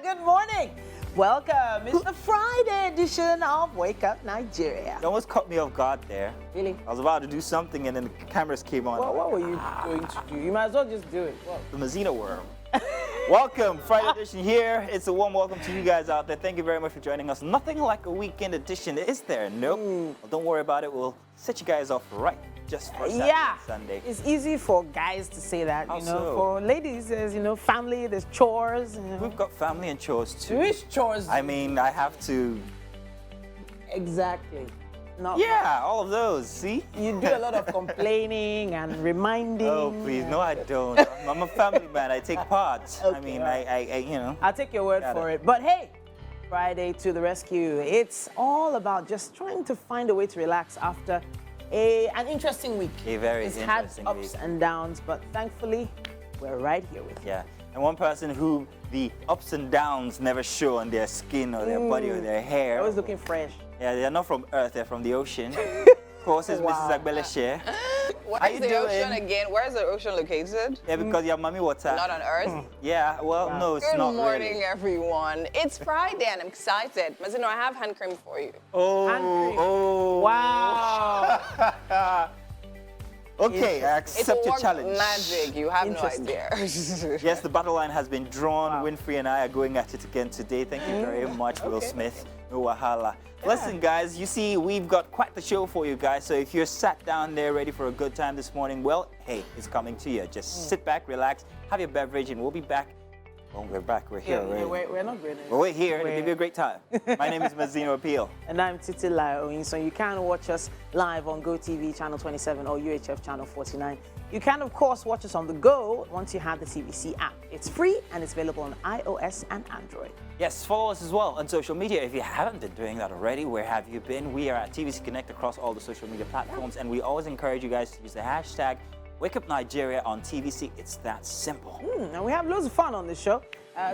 Good morning. Welcome. It's the Friday edition of Wake Up Nigeria. You almost caught me off guard there. Really? I was about to do something and then the cameras came on. What were you going to do? You might as well just do it. The Mazzino worm. Welcome, Friday edition here. It's a warm welcome to you guys out there. Thank you very much for joining us. Nothing like a weekend edition, is there? Nope. Well, don't worry about it. We'll set you guys off right just for Saturday and Sunday. It's easy for guys to say that, How you know. so? For ladies, there's, family, there's chores. We've got family and chores too. Which chores? I mean, I have to. Exactly. Not Yeah, all of those. See? You do a lot of complaining and reminding. Oh, please. No, I don't. I'm a family man. I take part. Okay, I mean, right. I I'll take your word for it. But hey, Friday to the rescue. It's all about just trying to find a way to relax after an interesting week. A very It's interesting had ups week. and downs, but thankfully, we're right here with you. Yeah. And one person who the ups and downs never show on their skin or their body or their hair. Always looking fresh. Yeah, they're not from Earth, they're from the ocean. Of course, it's Wow. Mrs. Agbeleshe. What How is you the ocean doing? again? Where is the ocean located? Yeah, because your mommy water. Not on Earth? Yeah, well, no, it's Good not morning, really. everyone. It's Friday and I'm excited. Mazino, I have hand cream for you. Hand cream. Oh. Wow. Okay, I It's a accept your work challenge. magic. You have no Interesting. idea. Yes, the battle line has been drawn. Wow. Winfrey and I are going at it again today. Thank you very much, Will Smith. No wahala. Listen, guys, you see, we've got quite the show for you guys. So if you're sat down there ready for a good time this morning, well, hey, it's coming to you. Just sit back, relax, have your beverage, and we'll be back. Well, we're back. We're here. Yeah, we're not great. Well, we're here to give you a great time. My name is Mazzino Appeal. And I'm Titi Laoin. So you can watch us live on GOTV channel 27 or UHF channel 49. You can, of course, watch us on the go once you have the TVC app. It's free and it's available on iOS and Android. Yes, follow us as well on social media. If you haven't been doing that already, where have you been? We are at TVC Connect across all the social media platforms, and we always encourage you guys to use the hashtag Wake Up Nigeria on TVC. It's that simple. And we have loads of fun on this show.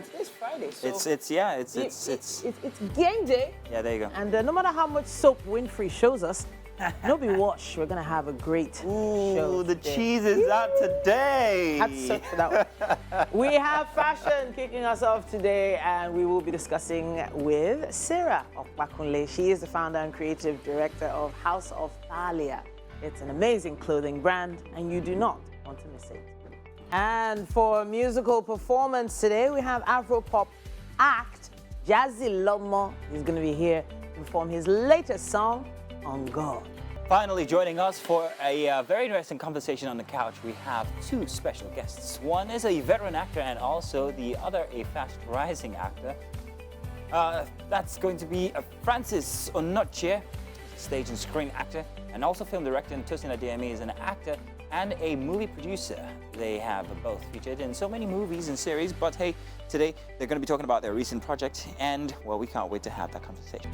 Today's Friday, so It's gang day. yeah, there you go. And no matter how much soap Winfrey shows us, no be wash. We're gonna have a great show. Ooh, the today. cheese is out today. Had to search for that one. We have fashion kicking us off today, and we will be discussing with Sarah Okpakunle. She is the founder and creative director of House of Thalia. It's an amazing clothing brand, and you do not want to miss it. And for musical performance today, we have Afro-pop act Jazzy Lomo. He's going to be here to perform his latest song, On God. Finally joining us for a very interesting conversation on the couch, we have two special guests. One is a veteran actor and also the other a fast-rising actor. That's going to be Francis Onochie, stage and screen actor, and also film director, and Tosin Adeyemi is an actor and a movie producer. They have both featured in so many movies and series, but hey, today they're going to be talking about their recent project, and well, we can't wait to have that conversation.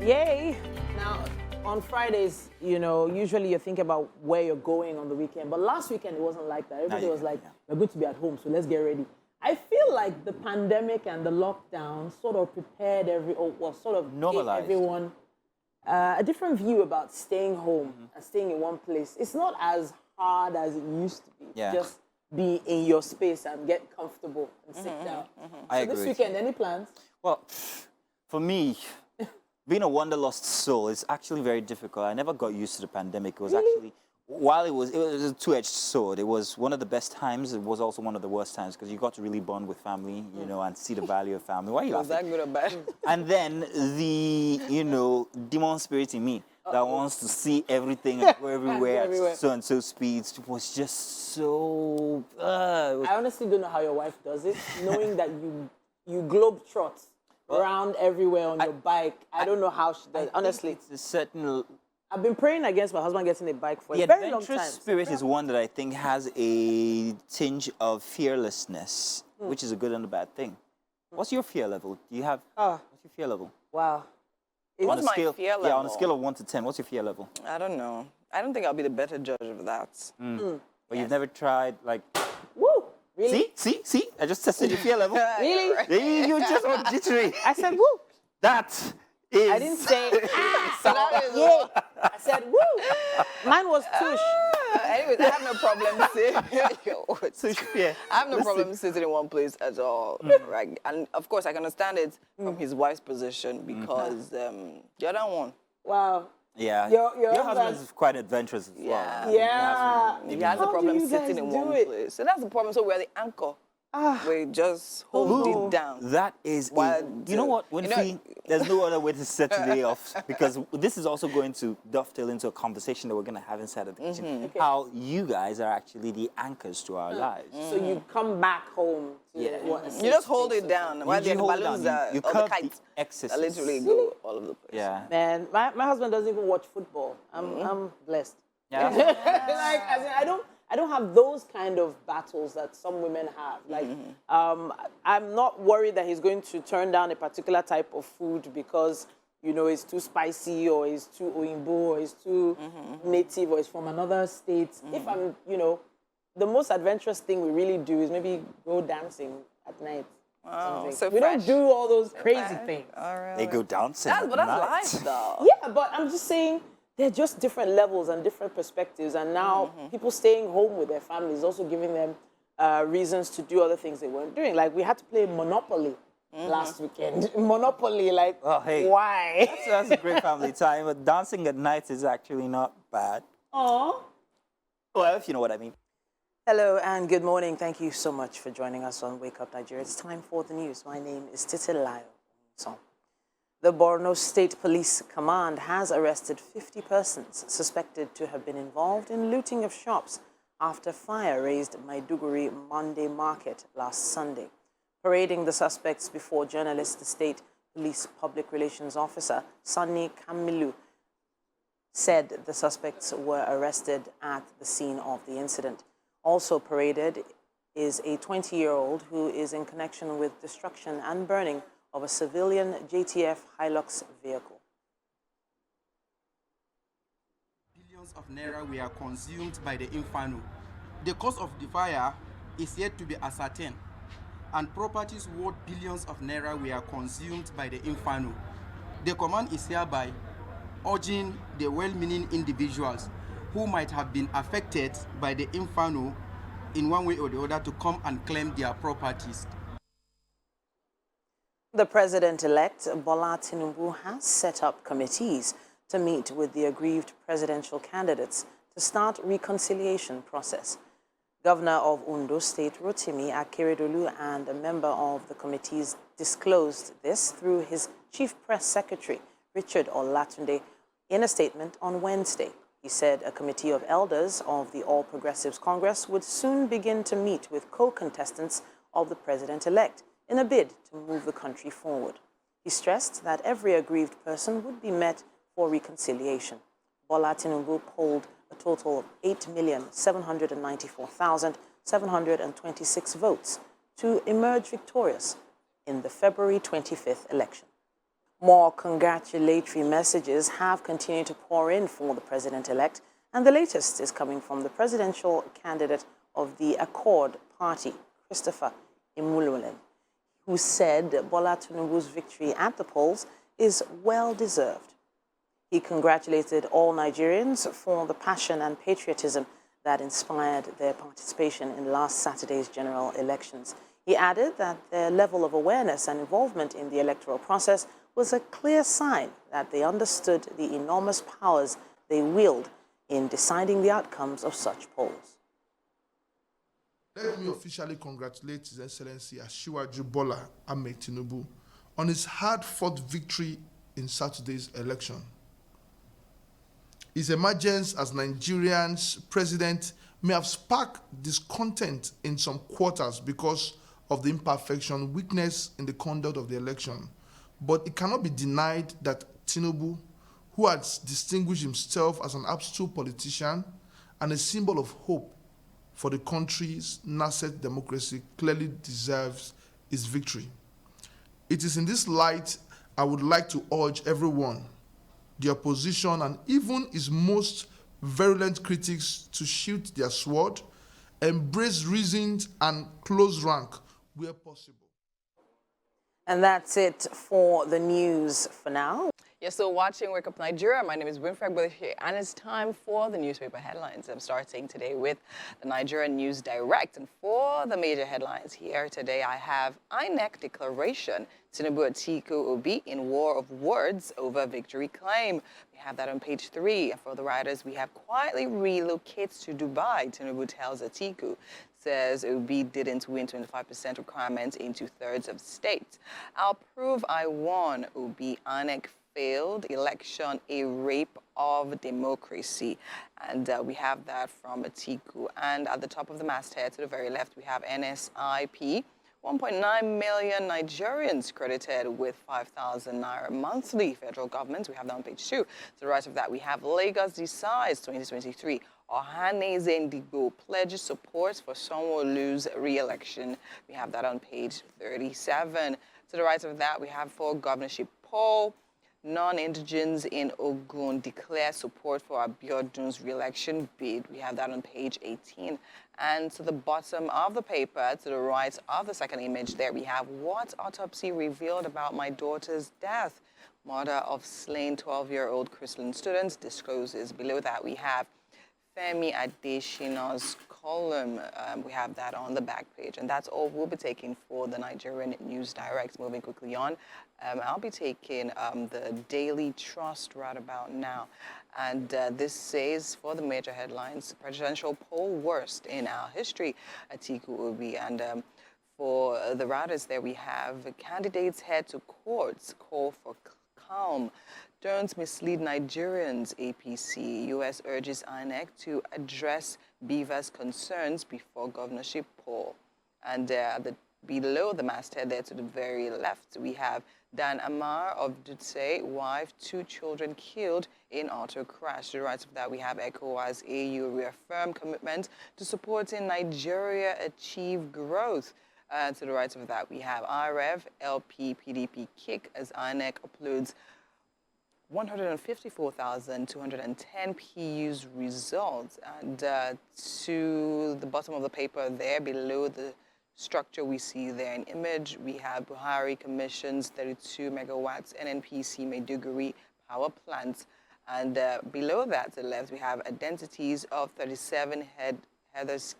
Yay! Now, on Fridays, usually you think about where you're going on the weekend, but last weekend it wasn't like that. Everybody was like, we're going to be at home, so let's get ready. I feel like the pandemic and the lockdown sort of prepared Normalized. gave everyone a different view about staying home and staying in one place. It's not as hard as it used to be. Yeah. Just be in your space and get comfortable and sit down. I So agree this with weekend, any plans? Well, for me, being a wanderlust soul is actually very difficult. I never got used to the pandemic. It was actually, while it was a two-edged sword, it was one of the best times. It was also one of the worst times because you got to really bond with family, and see the value of family. Why are you Was laughing? that good or bad? And then the, demon spirit in me that wants to see everything and go everywhere Everywhere. at so-and-so speeds was just so... it was- I honestly don't know how your wife does it, knowing that you globe trot around everywhere on your bike. I don't know how she does it. Honestly, it's a certain... I've been praying against my husband getting a bike for The a very long adventurous time. spirit is one that I think has a tinge of fearlessness, which is a good and a bad thing. What's your fear level? Do you have... What's your fear level? Wow. What's On a my scale, fear Yeah, on a level? scale of 1 to 10, what's your fear level? I don't know. I don't think I'll be the better judge of that. But you've never tried, like... Woo! Really? See? I just tested your fear level. Really? You're just all jittery. I said, woo! That I didn't say So that is yeah. I said woo. Mine was tush. Anyways, I have no problem sitting. Yeah. I have no problem sitting in one place at all, right? And of course, I can understand it from his wife's position because the other one, Wow. Yeah. Your husband husband- is quite adventurous as well. Yeah. Yeah. he has a How do problem you sitting guys in do one it? place. So that's the problem. So we're the anchor. We just hold it down. That is While you know what, Winfrey, there's no other way to set today off because this is also going to dovetail into a conversation that we're going to have inside of the kitchen. Okay. How you guys are actually the anchors to our lives. So you come back home to Yeah. what, a You just safe hold space it or down. something. While the You hold it balloons down. are, You or the curb the kites, excesses. literally go all over the place. Yeah. Man, my husband doesn't even watch football. I'm blessed. Yeah. Like, as in, I don't have those kind of battles that some women have. Like, I'm not worried that he's going to turn down a particular type of food because, you know, it's too spicy or it's too oimbo or it's too native or it's from another state. If I'm, you know, the most adventurous thing we really do is maybe go dancing at night. Wow, Something. so We don't fresh. do all those crazy things. All right. They go dancing. That's, at but that's night. life, though. Yeah, but I'm just saying they're just different levels and different perspectives. And now people staying home with their families also giving them reasons to do other things they weren't doing. Like we had to play Monopoly last weekend. Monopoly, like, Oh, hey. why? So that's a great family time, but dancing at night is actually not bad. Aww. Well, if you know what I mean. Hello and good morning. Thank you so much for joining us on Wake Up Nigeria. It's time for the news. My name is Titilayo. The Borno State Police Command has arrested 50 persons suspected to have been involved in looting of shops after fire razed Maiduguri Monday market last Sunday. Parading the suspects before journalists, the State Police Public Relations Officer, Sunny Kamilu, said the suspects were arrested at the scene of the incident. Also paraded is a 20-year-old who is in connection with destruction and burning of a civilian JTF Hilux vehicle. Billions of naira were consumed by the inferno. The cause of the fire is yet to be ascertained, and properties worth billions of naira were consumed by the inferno. The command is hereby urging the well-meaning individuals who might have been affected by the inferno in one way or the other to come and claim their properties. The president-elect, Bola Tinubu, has set up committees to meet with the aggrieved presidential candidates to start reconciliation process. Governor of Ondo State, Rotimi Akeredolu, and a member of the committees disclosed this through his chief press secretary, Richard Olatunde, in a statement on Wednesday. He said a committee of elders of the All Progressives Congress would soon begin to meet with co-contestants of the president-elect in a bid to move the country forward. He stressed that every aggrieved person would be met for reconciliation. Bola Tinubu polled a total of 8,794,726 votes to emerge victorious in the February 25th election. More congratulatory messages have continued to pour in for the president-elect, and the latest is coming from the presidential candidate of the Accord Party, Christopher Imululen, who said Bola Tinubu's victory at the polls is well-deserved. He congratulated all Nigerians for the passion and patriotism that inspired their participation in last Saturday's general elections. He added that their level of awareness and involvement in the electoral process was a clear sign that they understood the enormous powers they wield in deciding the outcomes of such polls. Let me officially congratulate His Excellency Asiwaju Bola Ahmed Tinubu on his hard-fought victory in Saturday's election. His emergence as Nigerian's president may have sparked discontent in some quarters because of the imperfection, weakness in the conduct of the election. But it cannot be denied that Tinubu, who has distinguished himself as an absolute politician and a symbol of hope for the country's nascent democracy, clearly deserves his victory. It is in this light I would like to urge everyone, the opposition and even his most virulent critics, to sheath their sword, embrace reason and close rank where possible. And that's it for the news for now. You're still watching Wake Up Nigeria. My name is Winfrey Bush here, and it's time for the newspaper headlines. I'm starting today with the Nigerian News Direct. And for the major headlines here today, I have INEC declaration, Tinubu Atiku Obi in war of words over victory claim. We have that on page 3. And for the writers, we have quietly relocates to Dubai. Tinubu tells Atiku, says Obi didn't win 25% requirement in 2/3 of states. I'll prove I won, Obi. INEC failed election, a rape of democracy. And we have that from Atiku. And at the top of the masthead to the very left, we have NSIP. 1.9 million Nigerians credited with 5,000 naira monthly. Federal government, we have that on page 2. To the right of that, we have Lagos decides 2023. Ohaneze Ndigbo pledges support for Sanwo-Olu's re-election. We have that on page 37. To the right of that, we have for governorship poll. Non-indigens in Ogun declare support for Abiodun's re-election bid. We have that on page 18. And to the bottom of the paper, to the right of the second image there, we have what autopsy revealed about my daughter's death. Mother of slain 12-year-old Christian student discloses. Below that, we have Femi Adeshina's column. We have that on the back page. And that's all we'll be taking for the Nigerian News Direct. Moving quickly on, I'll be taking the Daily Trust right about now. And this says, for the major headlines, presidential poll worst in our history, Atiku Obi. And for the writers there, we have candidates head to courts, call for calm. Don't mislead Nigerians, APC. U.S. urges INEC to address Beaver's concerns before governorship poll. And below the masthead there to the very left, we have Dan Amar of Dutse, wife, 2 children killed in auto crash. To the right of that, we have ECOWAS AU reaffirm commitment to supporting Nigeria achieve growth. To the right of that, we have RF, LP, PDP kick as INEC uploads 154,210 PU's results. And to the bottom of the paper there, below the structure we see there in image, we have Buhari commissions 32 megawatts NNPC Maiduguri power plants. And below that, to the left, we have identities of 37 Heathers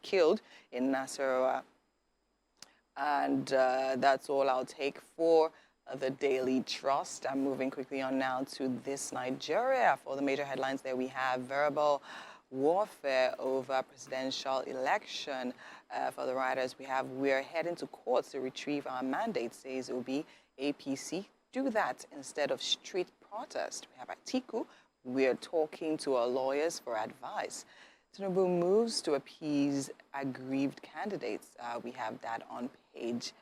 killed in Nasarawa. And that's all I'll take for the Daily Trust. I'm moving quickly on now to This Nigeria. For the major headlines there, we have verbal warfare over presidential election. For the writers, we have we're heading to courts to retrieve our mandate, says Obi. APC, do that instead of street protest. We have Atiku, we're talking to our lawyers for advice. Tinubu moves to appease aggrieved candidates. We have that on page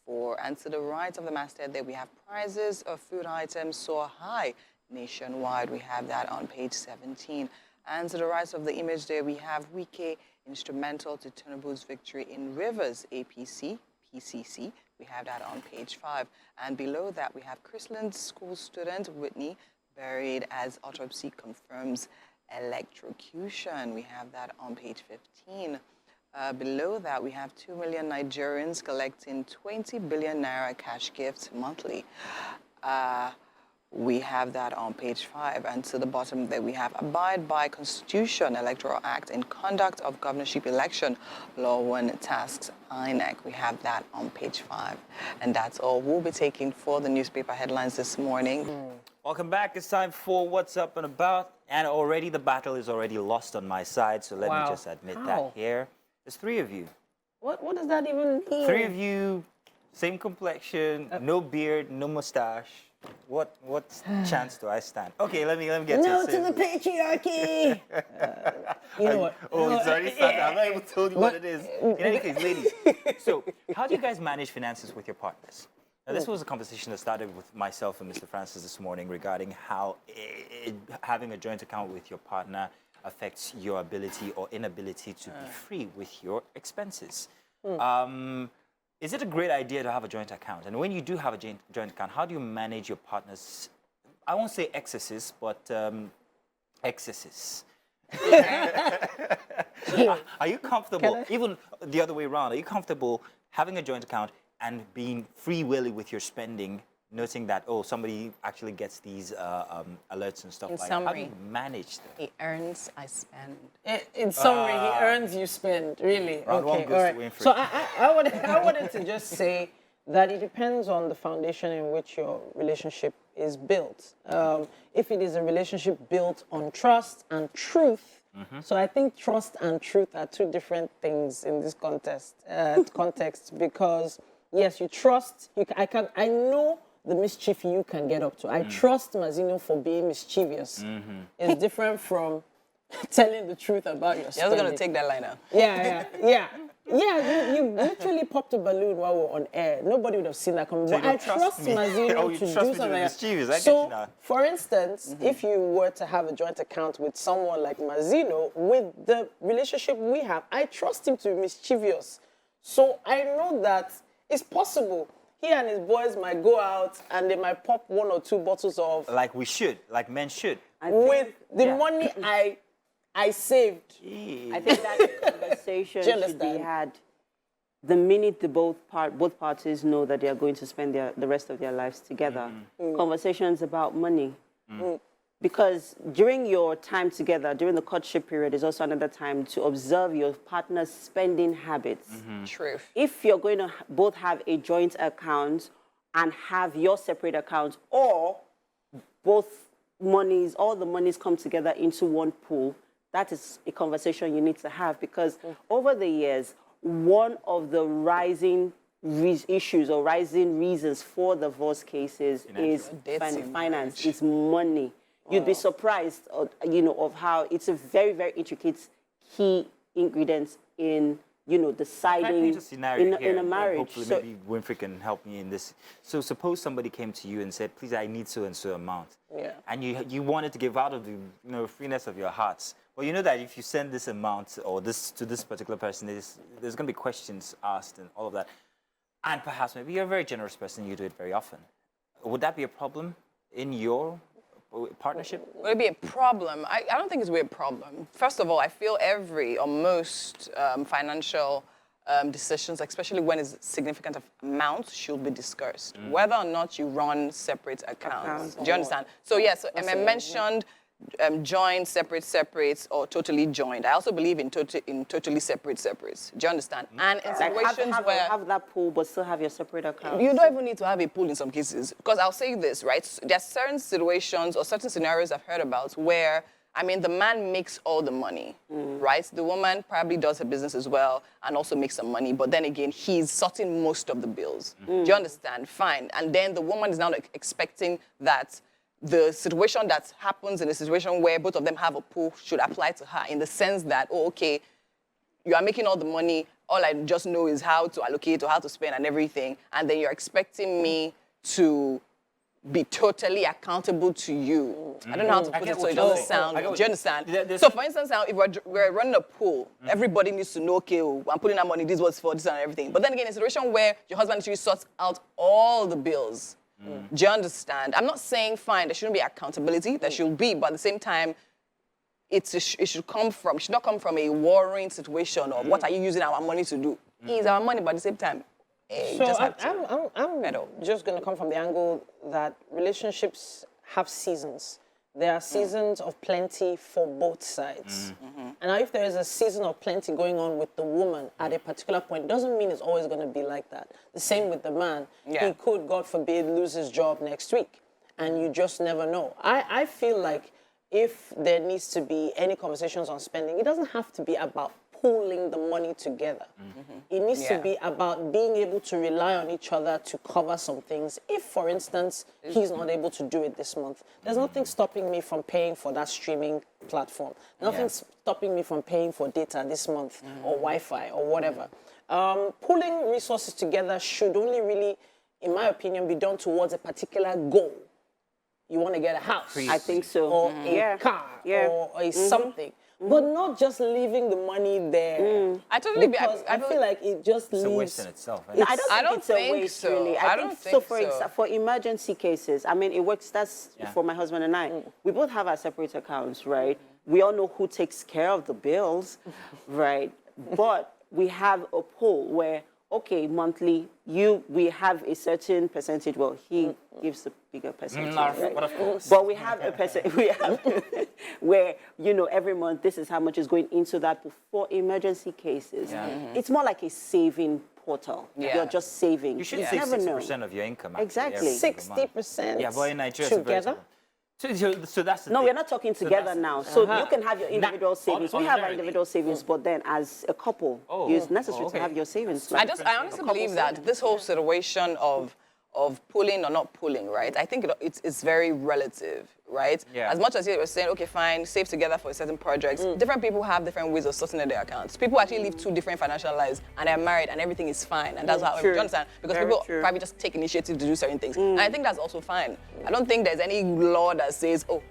4. And to the right of the masthead there, we have prices of food items soar high nationwide. We have that on page 17. And to the right of the image there, we have Wike instrumental to Tinubu's victory in Rivers, APC, PCC. We have that on page 5. And below that, we have Chrisland school student Whitney buried as autopsy confirms electrocution. We have that on page 15. Below that, we have 2 million Nigerians collecting 20 billion naira cash gifts monthly. We have that on page 5. And to the bottom there, we have abide by Constitution, Electoral Act in conduct of governorship election, law 1 tasks INEC. We have that on page 5. And that's all we'll be taking for the newspaper headlines this morning. Welcome back. It's time for What's Up and About. And already the battle is already lost on my side, so let me just admit that here. There's 3 of you. What does that even mean? 3 of you, same complexion, no beard, no mustache. What chance do I stand? Okay, let me get No to to the patriarchy. You know what? Oh, it's already started. I'm not even told you what it is. In any case, ladies, so how do you guys manage finances with your partners? Now, this was a conversation that started with myself and Mr. Francis this morning regarding how having a joint account with your partner affects your ability or inability to be free with your expenses. Is it a great idea to have a joint account? And when you do have a joint account, how do you manage your partner's, I won't say excesses, but excesses? Are you comfortable, even the other way around, are you comfortable having a joint account and being free willy with your spending, noting that, oh, somebody actually gets these alerts and stuff In like that. How do summary, you manage that? He earns, I spend. In summary, he earns, you spend. Really? Round one Okay, goes all to right. Winfrey. So I wanted to just say that it depends on the foundation in which your relationship is built. If it is a relationship built on trust and truth, so I think trust and truth are two different things in this context because yes, you trust. I know the mischief you can get up to. I trust Mazino for being mischievous. It's different from telling the truth about your You're spending. going to take that line out. Yeah, you literally popped a balloon while we were on air. Nobody would have seen that coming. So But you I don't trust me. Mazino Oh, you to do trust me to be something. mischievous. I get So, you now. for instance, if you were to have a joint account with someone like Mazino, with the relationship we have, I trust him to be mischievous. So I know that it's possible. He and his boys might go out and they might pop 1 or 2 bottles of Like we should, like men should. with the money I saved. I think that conversation Do you should be understand? had the minute both parties know that they are going to spend the rest of their lives together. Conversations about money. Because during your time together, during the courtship period, is also another time to observe your partner's spending habits. Truth. If you're going to both have a joint account and have your separate account, or both monies, all the monies come together into one pool, that is a conversation you need to have because over the years, one of the rising issues or rising reasons for divorce cases is finance, it's money. You'd be surprised, of how it's a very, very intricate key ingredient in, deciding Paint a scenario here, in a and marriage. hopefully, So- maybe Winfrey can help me in this. So, suppose somebody came to you and said, "Please, I need so and so amount," and you wanted to give out of the freeness of your hearts. Well, you know that if you send this amount or this to this particular person, there's going to be questions asked and all of that. And perhaps maybe you're a very generous person, you do it very often. Would that be a problem in your partnership? Would it be a problem? I don't think it's a problem. First of all, I feel every or most financial decisions, especially when it's significant of amounts, should be discussed. Whether or not you run separate accounts. Do you understand? So yes, I mentioned joint, separate, or totally joined. I also believe in totally separate. Do you understand? And in situations where have that pool but still have your separate account. you don't even need to have a pool in some cases. Because I'll say this, right? There's certain situations or certain scenarios I've heard about where, the man makes all the money, right? The woman probably does her business as well and also makes some money. But then again, he's sorting most of the bills. Do you understand? Fine. And then the woman is now expecting that the situation that happens in a situation where both of them have a pool should apply to her in the sense that, you are making all the money, all I just know is how to allocate or how to spend and everything, and then you're expecting me to be totally accountable to you. I don't know how to put it so it doesn't sound, do you understand? So for instance, now, if we're running a pool, everybody needs to know, okay, I'm putting that money, this was for this and everything. But then again, in a situation where your husband actually sorts out all the bills, do you understand? I'm not saying, fine, there shouldn't be accountability. There should be, but at the same time, it should not come from a warring situation of what are you using our money to do? It's our money, but at the same time, you So just have to. I'm just going to come from the angle that relationships have seasons. There are seasons of plenty for both sides. And now if there is a season of plenty going on with the woman at a particular point, doesn't mean it's always going to be like that. The same with the man. Yeah. He could, God forbid, lose his job next week. And you just never know. I feel like if there needs to be any conversations on spending, it doesn't have to be about pooling the money together. It needs to be about being able to rely on each other to cover some things. If, for instance, he's not able to do it this month, there's nothing stopping me from paying for that streaming platform. Nothing stopping me from paying for data this month or Wi-Fi or whatever. Pooling resources together should only really, in my opinion, be done towards a particular goal. You want to get a house. I think so. Or a car. Or a something. But not just leaving the money there. I totally because I feel like it just It's a leaves. waste in itself. No, I don't think don't it's a think waste, so. really. I don't think so. For emergency cases, it works. That's for my husband and I. We both have our separate accounts, right? We all know who takes care of the bills, right? But we have a pool where, okay, monthly, we have a certain percentage. Well, he gives the bigger percentage, right? But of course. But we have a percent. We have where every month this is how much is going into that for emergency cases. Yeah. It's more like a saving portal. Yeah. You're just saving. You should You save never know. 60% of your income. actually, Exactly. every single month. 60%. Yeah, but in Nigeria, it's a very together. so that's the No, thing. we're not talking So together that's- now. So you can have your individual savings. We have our ordinarily. individual savings, but then as a couple, it's necessary okay. to have your savings. I honestly believe that this whole situation of pulling or not pulling, right? I think it's very relative, right? Yeah. As much as you were saying, okay, fine, save together for certain projects, different people have different ways of sorting their accounts. People actually live two different financial lives and they're married and everything is fine. And that's how, do you understand? Because Very people true. probably just take initiative to do certain things. And I think that's also fine. I don't think there's any law that says, oh,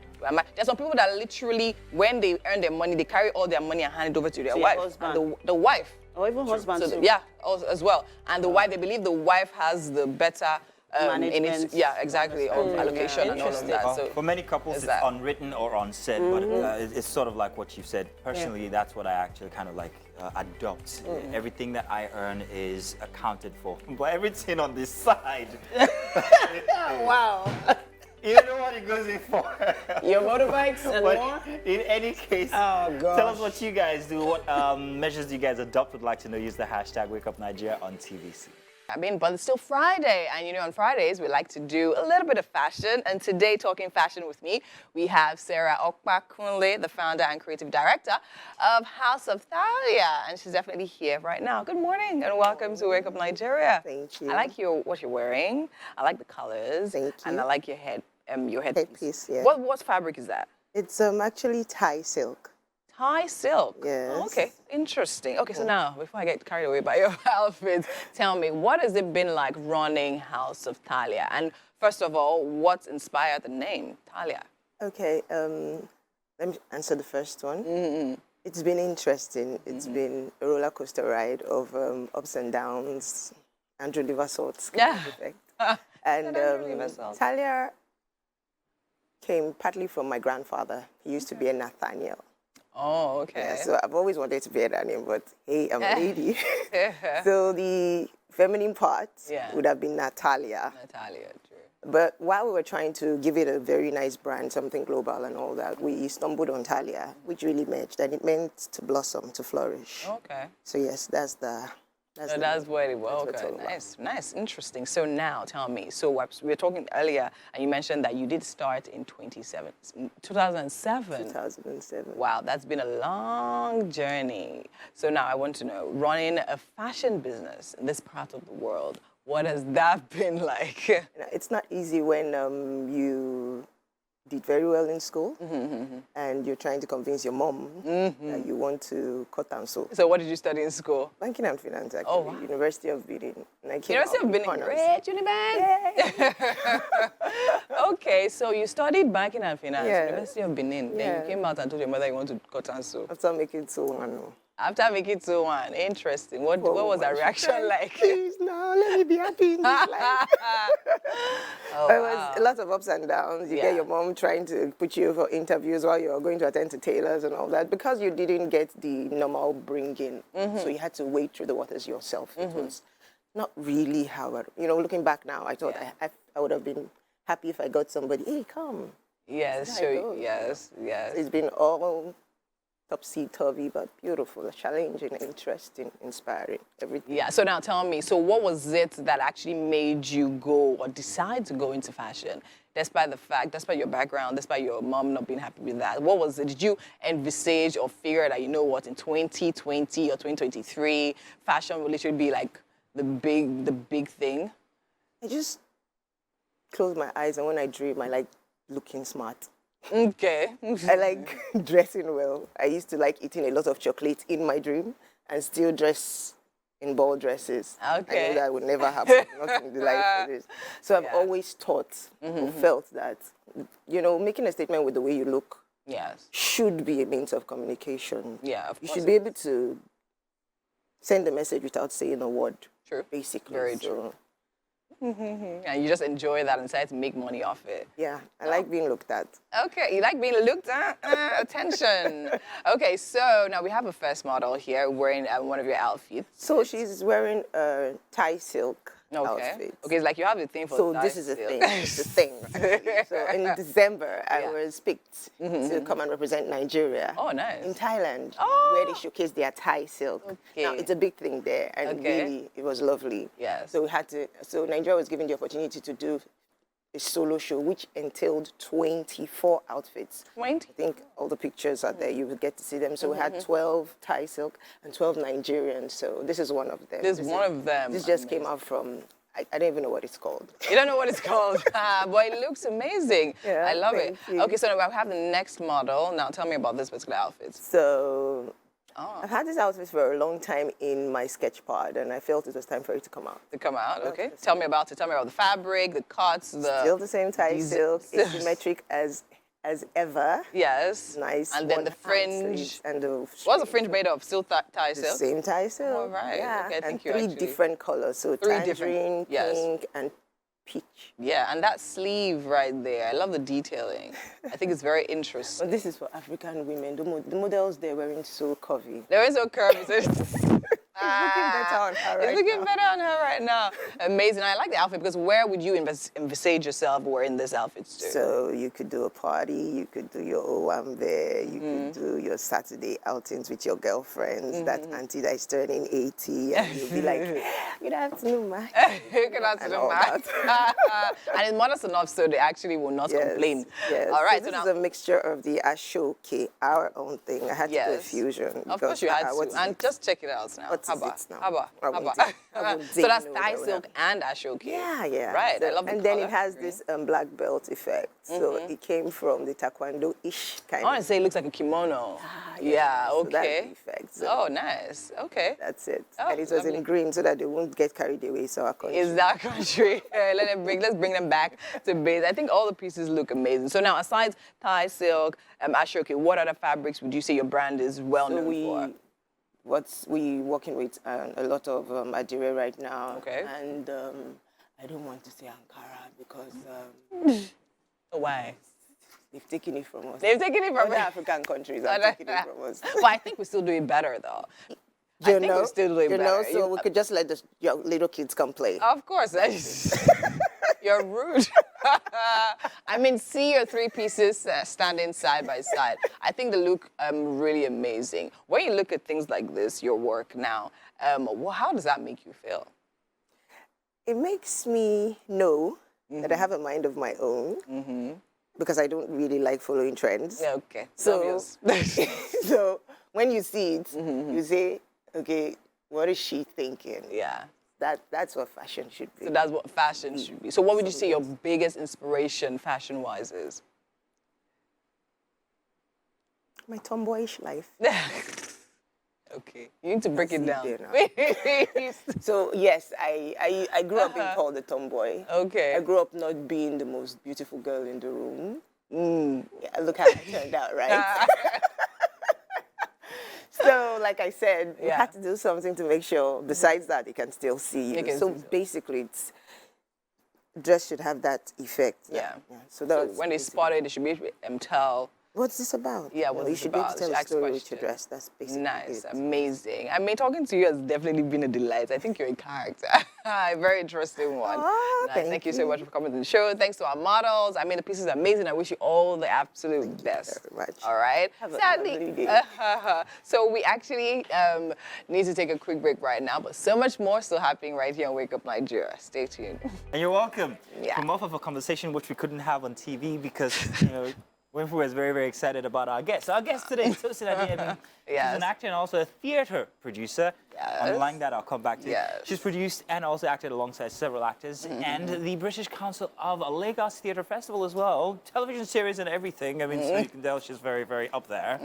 there's some people that literally, when they earn their money, they carry all their money and hand it over to their To your wife. husband. And the wife. Or even husbands. So, too. yeah, as well. And the wife, they believe the wife has the better Management. exactly, of allocation and all of that. Well, So for many couples, is it's that- unwritten or unsaid, but it's sort of like what you said. Personally, that's what I actually kind of like adopt. Everything that I earn is accounted for, but everything on this side. Wow. You know what it goes in for. Your motorbikes and But more? in any case, Oh, gosh. tell us what you guys do. What measures do you guys adopt? Would like to know. Use the hashtag WakeUpNigeria on TVC. but it's still Friday, and on Fridays we like to do a little bit of fashion. And today, talking fashion with me, we have Sarah Okpakunle, the founder and creative director of House of Thalia, and she's definitely here right now. Good morning, and welcome to Wake Up Nigeria. Thank you. I like what you're wearing. I like the colors. Thank And you. I like your headpiece. Headpiece, yeah. What fabric is that? It's actually Thai silk. Thai silk. Yes. Oh, okay, interesting. Okay, so now, before I get carried away by your outfit, tell me, what has it been like running House of Thalia? And first of all, what inspired the name Thalia? Okay, let me answer the first one. It's been interesting. It's been a roller coaster ride of ups and downs, Andrew Liversort's Yeah. effect. And Andrew Liversorts. Thalia came partly from my grandfather. He used to be a Nathaniel. Oh, okay. Yeah, so I've always wanted to bear that name, but hey, I'm a lady. So the feminine part Yeah. would have been Natalia. Natalia, true. But while we were trying to give it a very nice brand, something global and all that, we stumbled on Thalia, which really matched, and it meant to blossom, to flourish. Okay. So yes, that's So that's what it was. that's what it's Okay, all about. nice, interesting. So now, tell me. So we were talking earlier, and you mentioned that you did start in 2007. 2007. Wow, that's been a long journey. So now I want to know, running a fashion business in this part of the world, what has that been like? You know, it's not easy when you did very well in school and you're trying to convince your mom that you want to cut down so. So what did you study in school? Banking and finance, actually. Oh, wow. University of Benin. And I came University out of with Benin, honors. great, Unibank. Okay, so you studied banking and finance, Yeah. University of Benin. Then Yeah. you came out and told your mother you want to cut and sew. After making so one. After making it so one, interesting. What was that reaction like? Please, no, let me be happy in this life. Oh, It was a lot of ups and downs. You Yeah. get your mom trying to put you for interviews while you're going to attend to tailors and all that because you didn't get the normal bringing. So you had to wade through the waters yourself. It was not really how, looking back now, I thought I would have been happy if I got somebody, hey, come. Yes, That's how it sure. goes. Yes. It's been all topsy-turvy, but beautiful, challenging, interesting, inspiring, everything. Yeah, so now tell me, so what was it that actually made you go or decide to go into fashion? Despite your background, despite your mom not being happy with that, what was it? Did you envisage or figure that, in 2020 or 2023, fashion will literally be like the big thing? I just close my eyes, and when I dream, I like looking smart. Okay. I like dressing well. I used to like eating a lot of chocolate in my dream and still dress in ball dresses. Okay. I know that would never happen, not in the life it is. So I've always thought or felt that, making a statement with the way you look Yes. should be a means of communication. Yeah, of You course should be able to send a message without saying a word. True. Basically. Very So true. And you just enjoy that and decide to make money off it. Yeah, I like being looked at. Okay, you like being looked at? Attention. Okay, so now we have a first model here wearing one of your outfits. So she's wearing a Thai silk outfit. Okay, it's like you have a thing for So Thai this is a silk. thing. It's a thing. Actually. So in December, I Yeah. was picked to come and represent Nigeria. Oh, nice. In Thailand, Oh. where they showcase their Thai silk. Okay. Now it's a big thing there, and Okay. really it was lovely. Yes. So we had to. So Nigeria was given the opportunity to do a solo show, which entailed 24 outfits. 20? I think all the pictures are there. You will get to see them. So we had 12 Thai silk and 12 Nigerians. So this is one of them. This is one of them. This just came out from. I don't even know what it's called. You don't know what it's called, but it looks amazing. Yeah, I love it. thank you. Okay, so now I have the next model. Now tell me about this particular outfit. So Oh. I've had this outfit for a long time in my sketch pod, and I felt it was time for it to come out. To come out, okay. Tell me about it. Tell me about the fabric, the cuts, Still the same Thai these- silk, asymmetric as ever. Yes. Nice. And then one the hand fringe. sleeves and the What's the fringe made of? Still Thai The silk? same Thai silk. All right. Yeah. Okay, and thank you, three actually. different colors. So Three tangerine, different- yes. pink, and peach. Yeah, and that sleeve right there. I love the detailing. I think it's very interesting. But this is for African women. The models they're wearing so curvy. There is no curve. It's looking better on her right It's looking now. better on her right now. Amazing. I like the outfit because where would you envisage yourself wearing this outfit to? So you could do a party, you could do your Owambe, you could do your Saturday outings with your girlfriends, that auntie that is turning 80, and you'll be like, good afternoon, ma. Good afternoon, all Matt. And it's modest enough so they actually will not complain. Yes. All right, so so this now. is a mixture of the ashoke, our own thing. I had to do a Yes. fusion. Of course you had to. What's And it? just check it out now. What is Haba, it now? haba, I won't haba. dig- I won't So dig that's no Thai that silk way. and ashoke. Yeah, yeah. Right, I So- love the And then color. it has this black belt effect. So it came from the taekwondo-ish kind I want to of. say it looks like a kimono. Yeah, So that's okay. the effect. So Oh, nice. Okay. that's it. Oh, And it was lovely. in green so that they won't get carried away. So our country. Is that country? Let's bring them back to base. I think all the pieces look amazing. So now, aside Thai silk, ashoke, what other fabrics would you say your brand is well So known for? we working with a lot of Adire right now. Okay. And I don't want to say Ankara because Why? they've taken it from us. They've taken it from Other us. African countries have taken it from us. But I think we're still doing better, though. I think we're still doing better. So we could just let your little kids come play. Of course. You're rude. I mean, see your three pieces standing side by side. I think they look really amazing. When you look at things like this, your work now, how does that make you feel? It makes me know that I have a mind of my own because I don't really like following trends. Yeah, okay. So, Obvious. so when you see it, you say, okay, what is she thinking? Yeah. That's what fashion should be. So that's what fashion should be. So what would you say your biggest inspiration fashion-wise is? My tomboyish life. Okay. You need to break it down. There So yes, I grew up being called a tomboy. Okay. I grew up not being the most beautiful girl in the room. Yeah, look how I turned out, right? So, like I said, we Yeah. had to do something to make sure, besides that, they can still see They you. can So see. basically, dress should have that effect. Yeah. So So that's when they spot it, they should be able to tell. what's this about? Yeah, You know, what's you this should about? be able to tell She a asked story with your questions. dress. That's basically Nice, it. amazing. I mean, talking to you has definitely been a delight. I think you're a character. A very interesting one. Ah, Nice. Thank you so much for coming to the show. Thanks to our models. I mean, the piece is amazing. I wish you all the absolute best. very much. All right. Have a Sadly, lovely day. so we actually need to take a quick break right now, but so much more still happening right here on Wake Up Nigeria. Stay tuned. And you're welcome. Yeah. Come off of a conversation which we couldn't have on TV because, you know, Winfrey was very, very excited about our guest. So our guest today, Tosin Adeyemi, Yes. she's an actor and also a theatre producer. Yes. Underlying that, I'll come back to. Yes. She's produced and also acted alongside several actors and the British Council of Lagos Theatre Festival as well. Television series and everything. I mean, so you can tell she's very, very up there.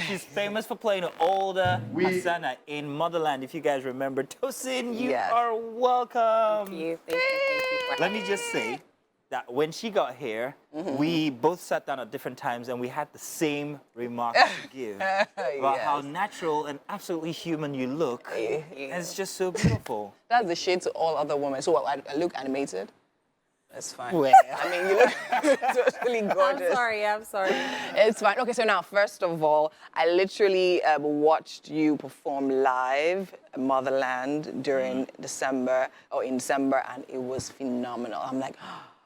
She's famous for playing older Hassana in Motherland. If you guys remember, Tosin, you Yes. are welcome. Thank you for Let me just say, that when she got here, we both sat down at different times and we had the same remarks to give about how natural and absolutely human you look. And it's just so beautiful. That's the shade to all other women. So what, I look animated? That's fine. Well. I mean, you look totally gorgeous. I'm sorry. It's fine. Okay, so now, first of all, I literally watched you perform live at Motherland during December, in December, and it was phenomenal. I'm like,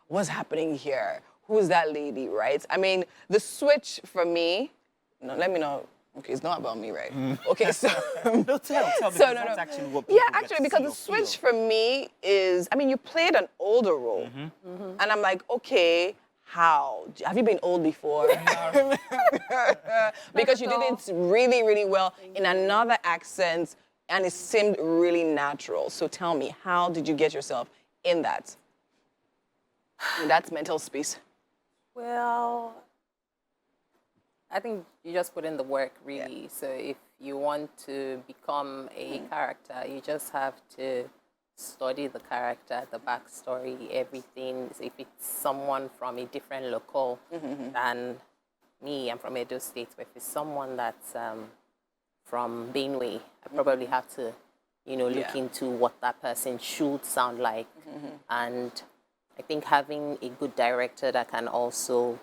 what's happening here? Who's that lady, right? I mean, the switch for me, let me know. Okay, it's not about me, right? Okay, so... No, tell me, so, that's actually what people get to because see the or switch feel. for me is, I mean, you played an older role. And I'm like, okay, how? Have you been old before? Because you did it really, really well in another accent, and it seemed really natural. So tell me, how did you get yourself in that mental space? Well, I think you just put in the work, really. So if you want to become a character, you just have to study the character, the backstory, everything. So if it's someone from a different local than me, I'm from Edo State, but if it's someone that's from Benue, I probably have to, look into what that person should sound like. And I think having a good director that can also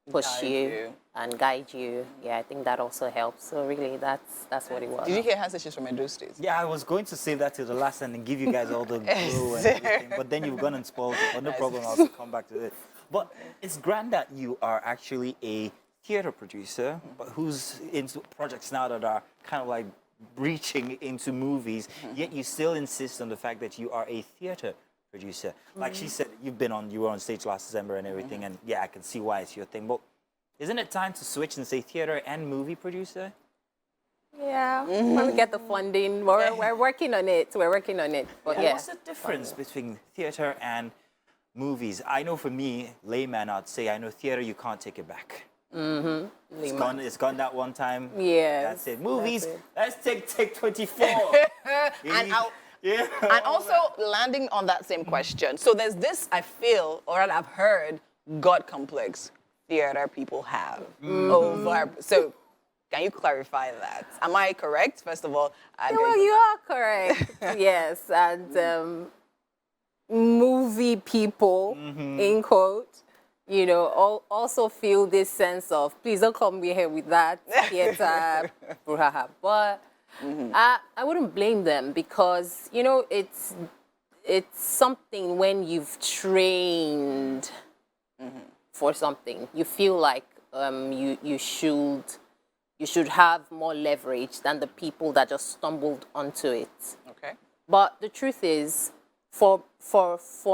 push you and guide you, I think that also helps. So really, that's what it was. Did you hear her say she's from Edo State? Yeah, I was going to save that till the last end and give you guys all the glow and everything, but then you've gone and spoiled it. But no problem, I'll come back to it. But it's grand that you are actually a theater producer, but who's into projects now that are kind of like reaching into movies, yet you still insist on the fact that you are a theater producer. Like she said, you were on stage last December and everything, and I can see why it's your thing. But isn't it time to switch and say theater and movie producer? Yeah, when we get the funding, we're working on it. But What's the difference between theater and movies? I know for me, layman, I'd say I know theater, you can't take it back. It's gone that one time. Yes, that's it. Movies, let's take 24. And also landing on that same question. So there's this, I feel, or I've heard, God complex theater people have over. So can you clarify that? Am I correct, first of all? Well, you are correct. Yes, and movie people, in quote, also feel this sense of, please don't come here with that theater, but I wouldn't blame them because, it's something when you've trained for something, you feel like you should have more leverage than the people that just stumbled onto it. Okay. But the truth is, for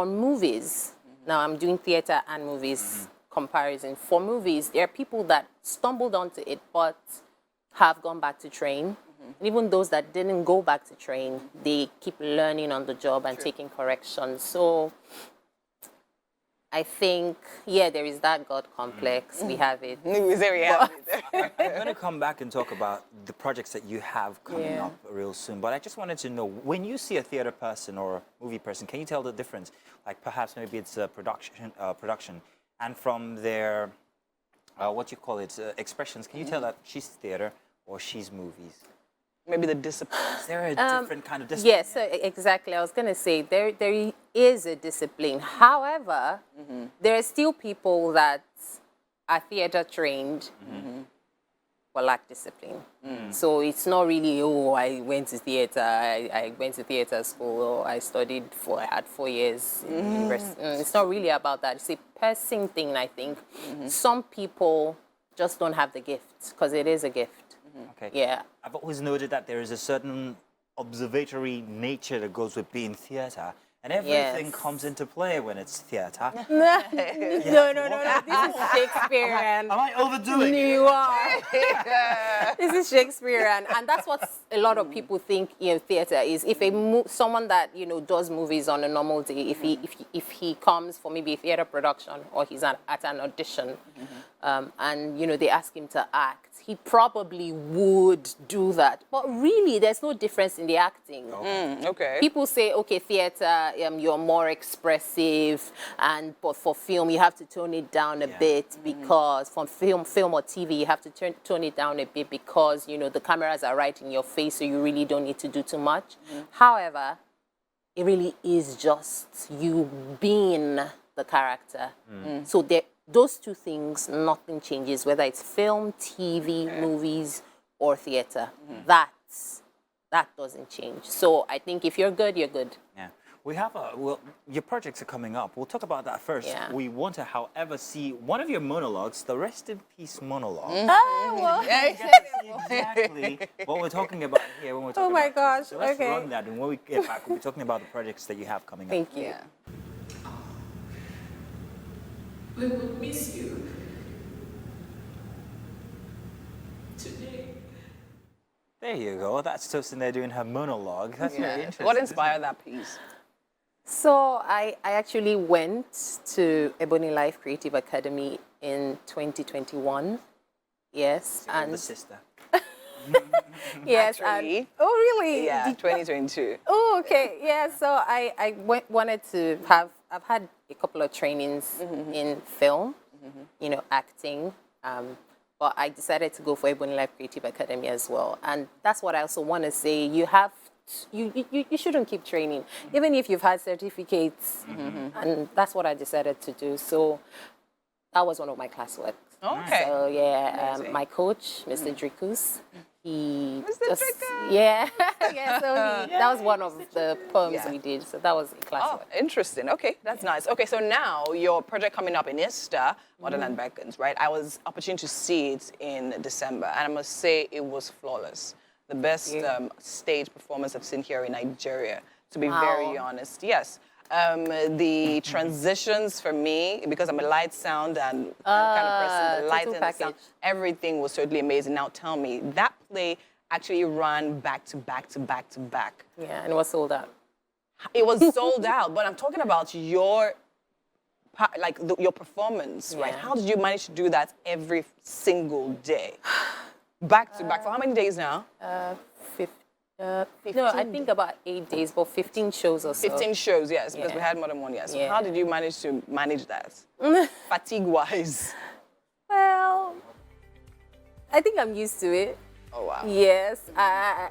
movies, now I'm doing theater and movies comparison. For movies, there are people that stumbled onto it but have gone back to train. And even those that didn't go back to train, they keep learning on the job and taking corrections. So I think, there is that God complex. We have it. I'm going to come back and talk about the projects that you have coming up real soon. But I just wanted to know, when you see a theater person or a movie person, can you tell the difference? Like perhaps maybe it's a production. And from their, expressions, can you tell that she's theater or she's movies? Maybe the discipline. Is there a different kind of discipline? Yes, exactly. I was going to say there is a discipline. However, there are still people that are theater trained but lack discipline. So it's not really, I went to theater, I went to theater school, or I had 4 years in university. It's not really about that. It's a person thing, I think. Some people just don't have the gift because it is a gift. Okay. Yeah. I've always noted that there is a certain observatory nature that goes with being theater, and everything comes into play when it's theater. No. This is Shakespearean. Am I overdoing it? You are. This is Shakespearean, and that's what a lot of people think theater is. If someone that does movies on a normal day, if he comes for maybe a theater production or he's at an audition, and they ask him to act, he probably would do that. But really, there's no difference in the acting. Okay. People say, okay, theater, you're more expressive, but for film, you have to tone it down a bit because from film or TV, you have to tone it down a bit because, the cameras are right in your face, so you really don't need to do too much. However, it really is just you being the character. So those two things, nothing changes, whether it's film, TV, movies, or theater. That doesn't change. So I think if you're good, you're good. Yeah. We have your projects are coming up. We'll talk about that first. Yeah. We want to, however, see one of your monologues, the Rest in Peace monologue. Exactly what we're talking about here when we're talking my about gosh, So let's okay. run that, and when we get back, we'll be talking about the projects that you have coming up. Thank you. Yeah. We will miss you today. There you go. That's Tosin there doing her monologue. That's very interesting. What inspired that piece? So I actually went to Ebony Life Creative Academy in 2021. Yes, The and sister. yes, Actually, and oh really? Yeah, 2022. Oh, okay. Yeah, so I wanted to have, I've had a couple of trainings in film, acting, but I decided to go for Ebony Life Creative Academy as well. And that's what I also want to say. You shouldn't keep training, even if you've had certificates. And that's what I decided to do. So that was one of my classwork. Okay. So yeah, Amazing. my coach, Mr. Drikus, he Mr. just, Drikus! yeah, yeah. So that was one of the poems Yeah. we did. So that was a Oh, classwork. interesting. Okay, that's nice. Okay, so now your project coming up in Easter, Modern and Beckons, right? I was opportune to see it in December, and I must say it was flawless. The best stage performance I've seen here in Nigeria, to be very honest. Yes. The transitions for me, because I'm a light sound and kind of person, the light total and the sound, package. everything was totally amazing. Now tell me, that play actually ran back to back to back to back. Yeah, and it was sold out. It was sold out, but I'm talking about your performance, right? Yeah. How did you manage to do that every single day? Back to back. For how many days now? No, I think about 8 days, but 15 shows or so. 15 shows, yes, because we Yeah. had more than one year. So Yeah. how did you manage to manage that? Fatigue-wise? Well, I think I'm used to it. Oh, wow. Yes,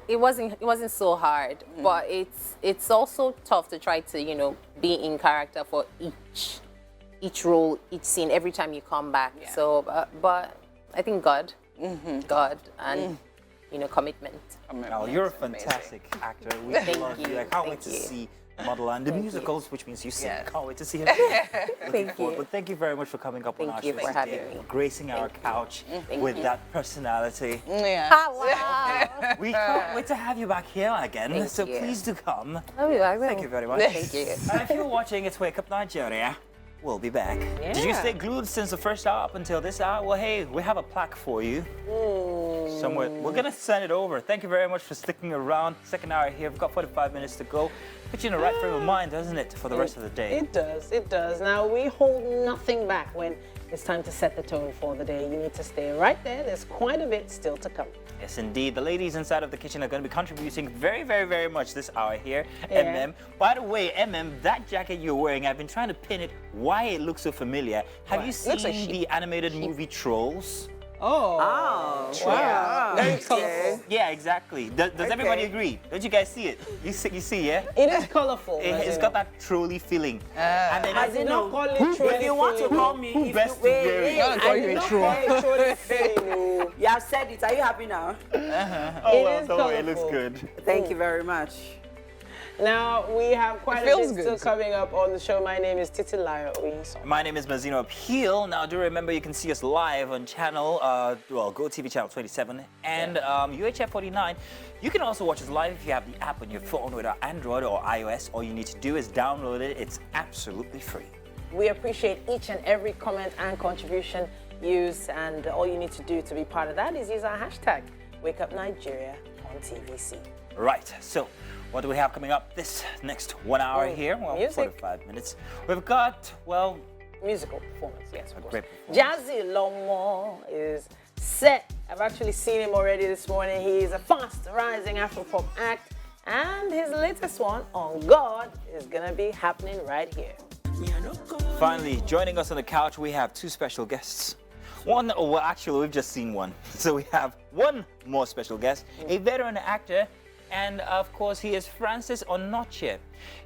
it wasn't so hard, but it's also tough to try to be in character for each role, each scene every time you come back. Yeah. So, but I think God and commitment. Oh, you're a fantastic actor. We love you. I can't wait to you. see Model and the musicals, which means you sing. Yes. Can't wait to see it. Thank you. But thank you very much for coming up on our Thank you show for today, having me. gracing our couch with that personality. Yeah. Wow. We can't wait to have you back here again. Thank So you. please do come. I will. Thank you very much. Thank you. And if you're watching It's Wake Up Nigeria, we'll be back. Did you stay glued since the first hour up until this hour? Well, hey, we have a plaque for you. Somewhere. We're going to send it over. Thank you very much for sticking around. Second hour here. We've got 45 minutes to go. Put you in the right frame of mind, doesn't it, for the rest of the day? It does, it does. Now, we hold nothing back when it's time to set the tone for the day. You need to stay right there. There's quite a bit still to come. Yes, indeed. The ladies inside of the kitchen are going to be contributing very, very, very much this hour here. Yeah. By the way, that jacket you're wearing, I've been trying to pin it. Why it looks so familiar? Have you Looks seen like sheep. the animated movie Trolls? Oh, Wow. very colorful. Yeah, exactly. Does everybody agree? Don't you guys see it? You see, yeah? It is colorful. It's got that trolley feeling. And then I did not call it trolley. If you want to call me, who if best you, to wear it? wait, Gotta call I you did a not troll. call it Trolley feeling. You have said it. Are you happy now? Oh, well, is don't worry, it looks colourful. good. Thank you very much. Now, we have quite a feels bit still good. coming up on the show. My name is Titilayo Oyinso. My name is Mazino Appeal. Now, do remember you can see us live on channel, GOTV channel 27 and UHF 49. You can also watch us live if you have the app on your phone with our Android or iOS. All you need to do is download it. It's absolutely free. We appreciate each and every comment and contribution used, and all you need to do to be part of that is use our hashtag #WakeUpNigeria on TVC. Right, so what do we have coming up this next 1 hour here? Well, music. 45 minutes. We've got, well, musical performance, yes, of course. great performance. Jazzy Lomo is set. I've actually seen him already this morning. He's a fast-rising Afro-pop act, and his latest one, On God, is gonna be happening right here. Finally, joining us on the couch, we have two special guests. One, well, actually, we've just seen one. So we have one more special guest, a veteran actor, and of course, he is Francis Onoche.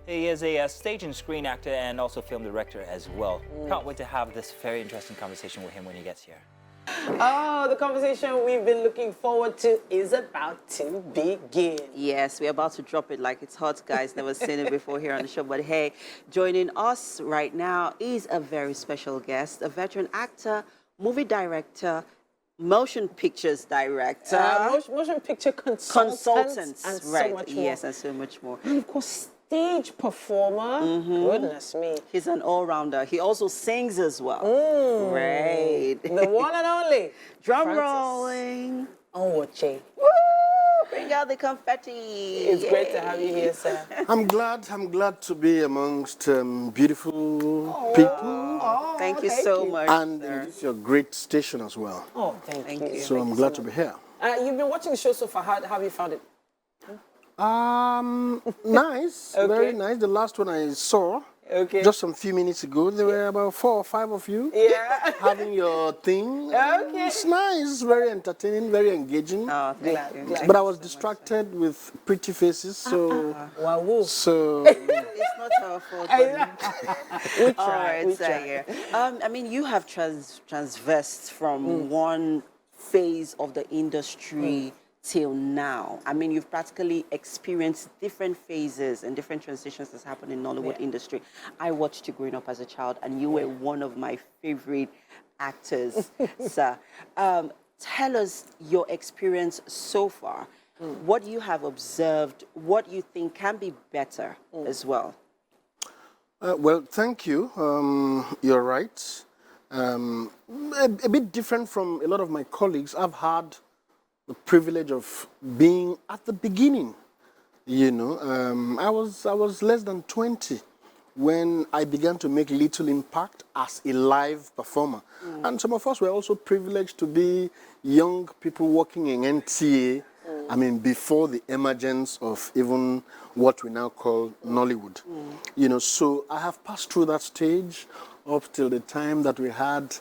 He is a stage and screen actor and also film director as well. Can't wait to have this very interesting conversation with him when he gets here. Oh, the conversation we've been looking forward to is about to begin. Yes, we're about to drop it like it's hot, guys. Never seen it before here on the show. But hey, joining us right now is a very special guest, a veteran actor, movie director, motion pictures director. Motion picture consultant. And so right. much more. Yes, and so much more. And of course, stage performer. Goodness me. He's an all-rounder. He also sings as well. Right. The one and only. Drum Francis rolling. Onwoche. Woo! Bring out the confetti. It's great to have you here, sir. I'm glad to be amongst beautiful people. Thank you so much. And sir. it's your great station as well. Oh, thank you. So I'm glad to be here. You've been watching the show so far. How have you found it? Nice, very nice. The last one I saw just some few minutes ago, there were about 4 or 5 of you having your thing. It's nice, very entertaining, very engaging. Oh, thank you. But I was distracted with pretty faces, so so It's not our fault. We All try. right, Zaire. I mean, you have transversed from one phase of the industry till now. I mean, you've practically experienced different phases and different transitions that's happened in Nollywood industry. I watched you growing up as a child, and you were one of my favorite actors, sir. Tell us your experience so far. What you have observed, what you think can be better as well. well, thank you. You're right. A bit different from a lot of my colleagues. I've had the privilege of being at the beginning. You know, I was less than 20 when I began to make little impact as a live performer. And some of us were also privileged to be young people working in NTA, I mean, before the emergence of even what we now call Nollywood. You know, so I have passed through that stage up till the time that we had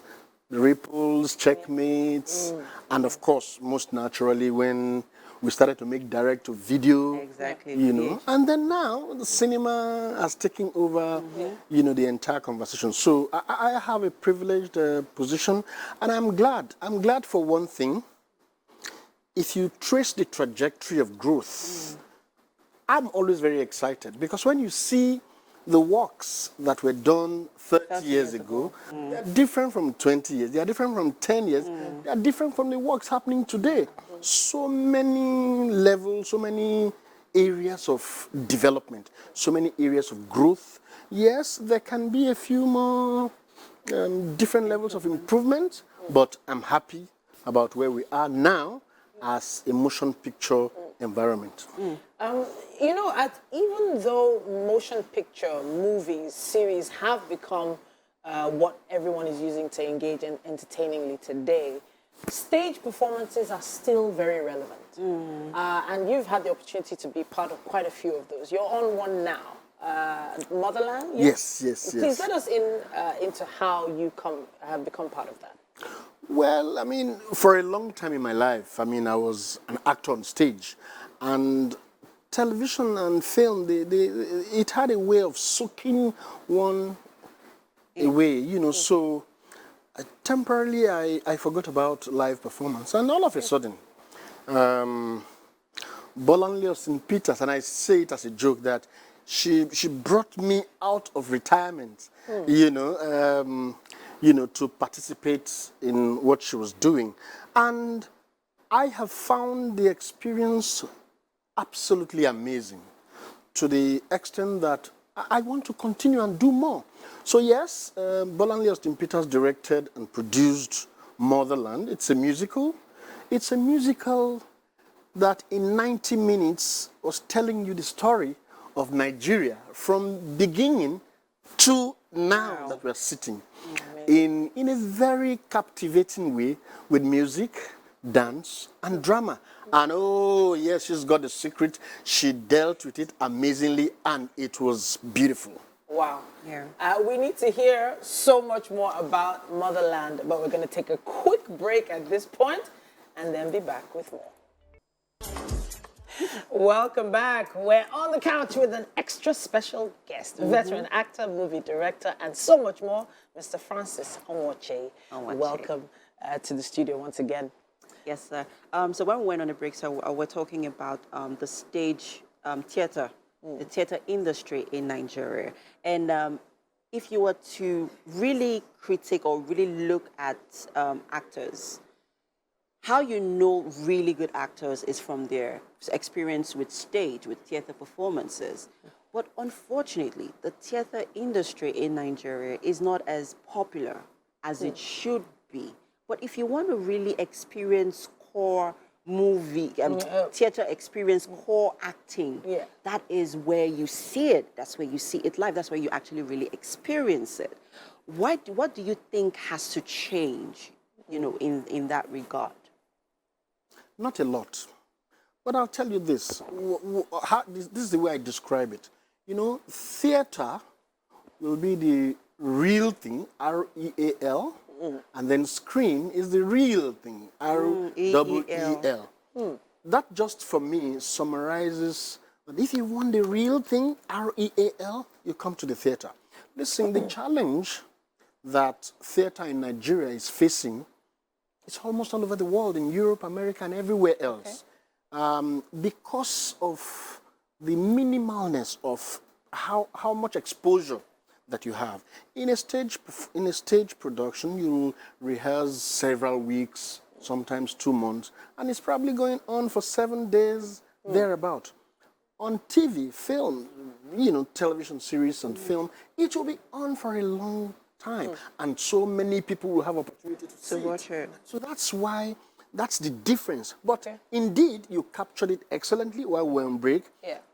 the Ripples, Checkmates, and of course, most naturally, when we started to make direct-to-video, you know, and then now the cinema has taken over, you know, the entire conversation. So I have a privileged position, and I'm glad. I'm glad for one thing. If you trace the trajectory of growth, I'm always very excited because when you see the works that were done 30 years ago, they're different from 20 years, they are different from 10 years, they are different from the works happening today. So many levels, so many areas of development, so many areas of growth. Yes, there can be a few more different levels of improvement, but I'm happy about where we are now as a motion picture environment. You know, even though motion picture, movies, series have become what everyone is using to engage in entertainingly today, stage performances are still very relevant. And you've had the opportunity to be part of quite a few of those. You're on one now, Motherland? Yes. Please let us into how you have become part of that. Well, I mean, for a long time in my life, I mean, I was an actor on stage, and television and film, it had a way of soaking one away, you know, so temporarily I forgot about live performance, and all of a sudden, Bolanle of St. Peter's, and I say it as a joke, that she brought me out of retirement, you know, to participate in what she was doing. And I have found the experience absolutely amazing to the extent that I want to continue and do more. So yes, Bolanle Austin Peters directed and produced Motherland. It's a musical. It's a musical that in 90 minutes was telling you the story of Nigeria from beginning to now that we're sitting in a very captivating way with music, dance, and drama. And oh, yes, she's got the secret. She dealt with it amazingly, and it was beautiful. Wow. Yeah. We need to hear so much more about Motherland, but we're going to take a quick break at this point and then be back with more. Welcome back. We're on the couch with an extra special guest, veteran actor, movie director, and so much more, Mr. Francis Onwoche. Welcome to the studio once again. Yes, sir. So when we went on a break, so we're talking about the stage theater, the theater industry in Nigeria. And if you were to really critique or really look at actors, how you know really good actors is from their experience with stage, with theater performances. But unfortunately, the theater industry in Nigeria is not as popular as it should be. But if you want to really experience core movie, theater experience, core acting, that is where you see it. That's where you see it live. That's where you actually really experience it. What do you think has to change, you know, in that regard? Not a lot. But I'll tell you this. This is the way I describe it. You know, theater will be the real thing, R-E-A-L, and then screen is the real thing, R-E-E-L. That just for me summarizes that if you want the real thing, R-E-A-L, you come to the theater. Listen, the challenge that theater in Nigeria is facing, it's almost all over the world, in Europe, America, and everywhere else. Because of the minimalness of how much exposure that you have. In a stage production, you rehearse several weeks, sometimes 2 months, and it's probably going on for 7 days, thereabout. On TV, film, you know, television series and film, it will be on for a long time, and so many people will have opportunity to see watch it. So that's why, that's the difference. But indeed, you captured it excellently while we're on break,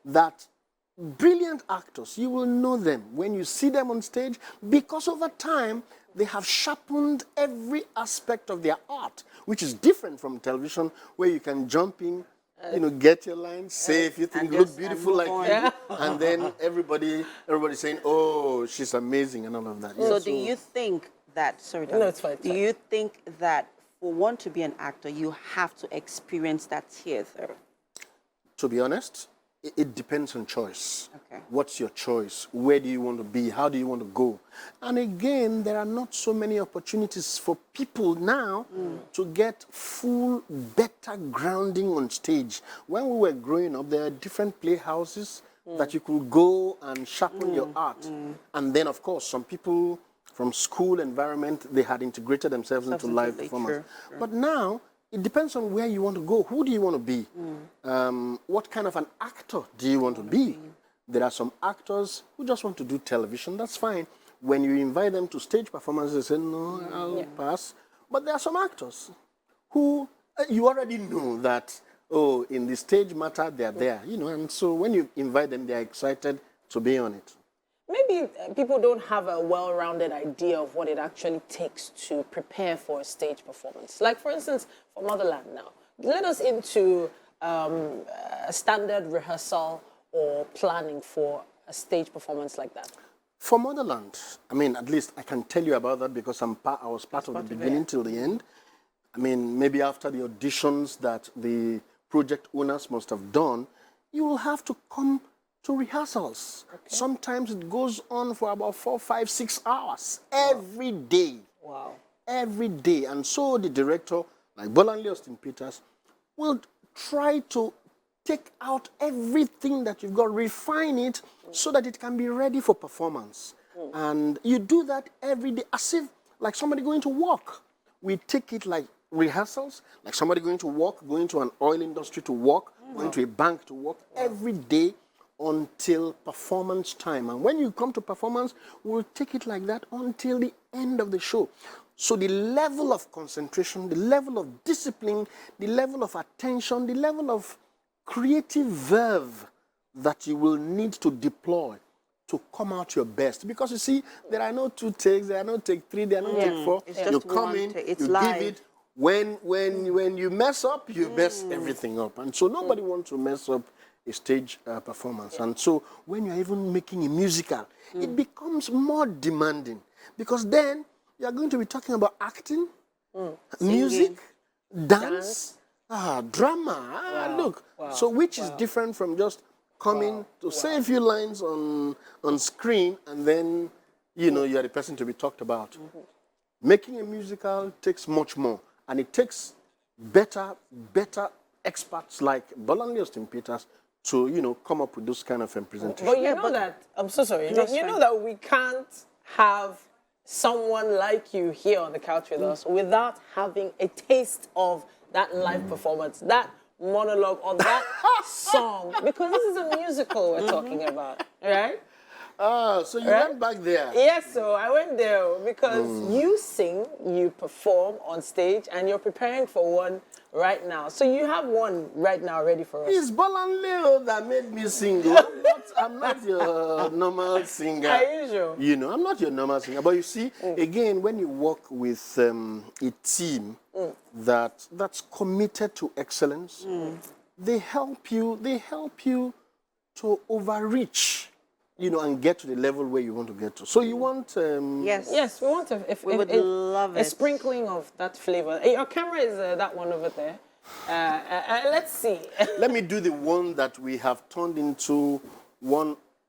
that brilliant actors, you will know them when you see them on stage, because over time, they have sharpened every aspect of their art, which is different from television, where you can jump in, you know, get your line, say a few things, look beautiful like you, and then everybody's saying, oh, she's amazing, and all of that. So do you think that, sorry, No, it's fine. do you think that for one to be an actor, you have to experience that theater? To be honest, it depends on choice. Okay. What's your choice? Where do you want to be? How do you want to go? And again, there are not so many opportunities for people now to get full, better grounding on stage. When we were growing up, there are different playhouses that you could go and sharpen your art. And then, of course, some people from school environment, they had integrated themselves into live performance. True. But now, it depends on where you want to go. Who do you want to be? What kind of an actor do you want to be? There are some actors who just want to do television. That's fine. When you invite them to stage performances, they say, no, I'll pass. But there are some actors who you already know that, oh, in the stage matter, they're there. You know, and so when you invite them, they're excited to be on it. Maybe people don't have a well-rounded idea of what it actually takes to prepare for a stage performance. Like, for instance, for Motherland now, let us into a standard rehearsal or planning for a stage performance like that. For Motherland, I mean, at least I can tell you about that because I was part of the beginning till the end. I mean, maybe after the auditions that the project owners must have done, you will have to come to rehearsals. Sometimes it goes on for about 4, 5, 6 hours every day. Wow. Every day. And so the director, like Bolanle Austin Peters, will try to take out everything that you've got, refine it so that it can be ready for performance. And you do that every day as if like somebody going to work. We take it like rehearsals, like somebody going to work, going to an oil industry to work, going to a bank to work every day until performance time. And when you come to performance, we'll take it like that until the end of the show. So the level of concentration, the level of discipline, the level of attention, the level of creative verve that you will need to deploy to come out your best. Because you see, there are no 2 takes, there are no take 3, there are no take 4. It's You just come one in, take. It's you live. give it. When you mess up, you mess everything up. And so nobody wants to mess up a stage performance. And so when you're even making a musical, it becomes more demanding. Because then you're going to be talking about acting, music, dance, drama. Look, so which is different from just coming to say a few lines on screen and then, you know, you're the person to be talked about. Making a musical takes much more, and it takes better experts like Bolanle Austin Peters to, you know, come up with those kind of presentations. But you know that, I'm so sorry, you know that we can't have someone like you here on the couch with us without having a taste of that live performance, that monologue or that song, because this is a musical we're talking about, right? So you went back there. Yes, so I went there because you sing, you perform on stage, and you're preparing for one right now. So you have one right now ready for us. It's Bolanle that made me sing. I'm not your normal singer. Are you sure? You know, I'm not your normal singer. But you see, again, when you work with a team that's committed to excellence, they help you to overreach, you know, and get to the level where you want to get to. So you want... Yes, we want We would love a it. sprinkling of that flavor. Your camera is that one over there. Let's see. Let me do the one that we have turned into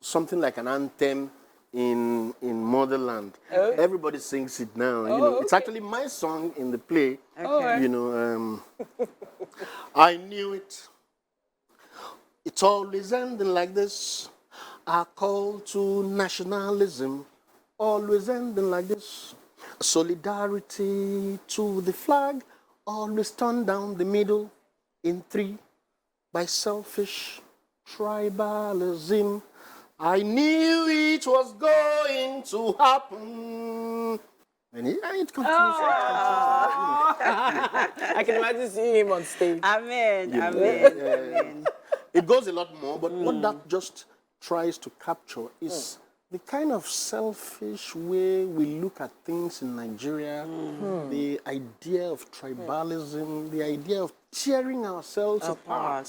something like an anthem in motherland. Okay. Everybody sings it now. You know, it's actually my song in the play. Okay. You know, I knew it. It's always ending like this. Our call to nationalism always ending like this. Solidarity to the flag always turned down the middle in 3 by selfish tribalism. I knew it was going to happen. And it continues. I can imagine seeing him on stage. Amen. Yeah. Amen. Yeah. Amen. It goes a lot more, but what that just tries to capture is the kind of selfish way we look at things in Nigeria, the idea of tribalism, the idea of tearing ourselves apart